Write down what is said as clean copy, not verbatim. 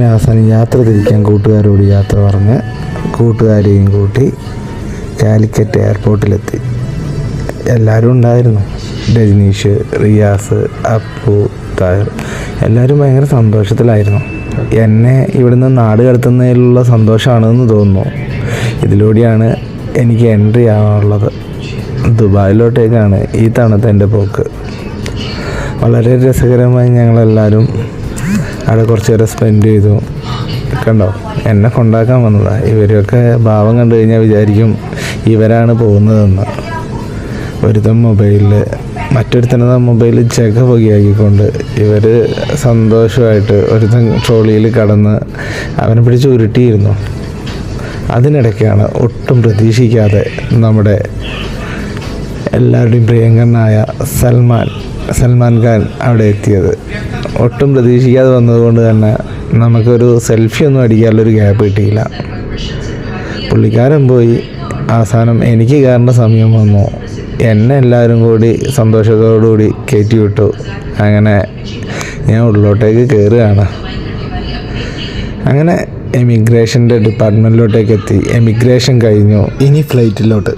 അങ്ങനെ അവസാനം യാത്ര തിരിക്കാൻ കൂട്ടുകാരോട് യാത്ര പറഞ്ഞ് കൂട്ടുകാരെയും കൂട്ടി കാലിക്കറ്റ് എയർപോർട്ടിലെത്തി. എല്ലാവരും ഉണ്ടായിരുന്നു. രജനീഷ്, റിയാസ്, അപ്പു, താഹിർ എല്ലാവരും ഭയങ്കര സന്തോഷത്തിലായിരുന്നു. എന്നെ ഇവിടുന്ന് നാട് കടത്തുന്നതിലുള്ള സന്തോഷമാണെന്ന് തോന്നുന്നു. ഇതിലൂടെയാണ് എനിക്ക് എൻട്രി ആവാനുള്ളത്. ദുബായിലോട്ടേക്കാണ് ഈ തവണത്തെ എൻ്റെ പോക്ക്. വളരെ രസകരമായി ഞങ്ങളെല്ലാവരും അവിടെ കുറച്ച് നേരം സ്പെൻഡ് ചെയ്തു. കണ്ടോ, എന്നെ കൊണ്ടാക്കാൻ വന്നതാണ്. ഇവരൊക്കെ ഭാവം കണ്ടു കഴിഞ്ഞാൽ വിചാരിക്കും ഇവരാണ് പോകുന്നതെന്ന്. ഒരുത്തൻ മൊബൈലിൽ മറ്റൊരുത്തനത് മൊബൈൽ ചെക പൊകിയാക്കിക്കൊണ്ട് ഇവർ സന്തോഷമായിട്ട് ഒരുത്തൻ ട്രോളിയിൽ കടന്ന് അവനെ പിടിച്ച് ഉരുട്ടിയിരുന്നു. അതിനിടയ്ക്കാണ് ഒട്ടും പ്രതീക്ഷിക്കാതെ നമ്മുടെ എല്ലാവരുടെയും പ്രിയങ്കരനായ സൽമാൻ ഖാൻ അവിടെ എത്തിയത്. ഒട്ടും പ്രതീക്ഷിക്കാതെ വന്നതുകൊണ്ട് തന്നെ നമുക്കൊരു സെൽഫി ഒന്നും അടിക്കാനുള്ളൊരു ഗ്യാപ്പ് കിട്ടിയില്ല. പുള്ളിക്കാരൻ പോയി. അവസാനം എനിക്ക് കയറേണ്ട സമയം വന്നു. എന്നെ എല്ലാവരും കൂടി സന്തോഷത്തോടുകൂടി കയറ്റി വിട്ടു. അങ്ങനെ ഞാൻ ഉള്ളിലോട്ടേക്ക് കയറുകയാണ്. അങ്ങനെ എമിഗ്രേഷൻ്റെ ഡിപ്പാർട്ട്മെൻറ്റിലോട്ടേക്ക് എത്തി. എമിഗ്രേഷൻ കഴിഞ്ഞു. ഇനി ഫ്ലൈറ്റിലോട്ട്.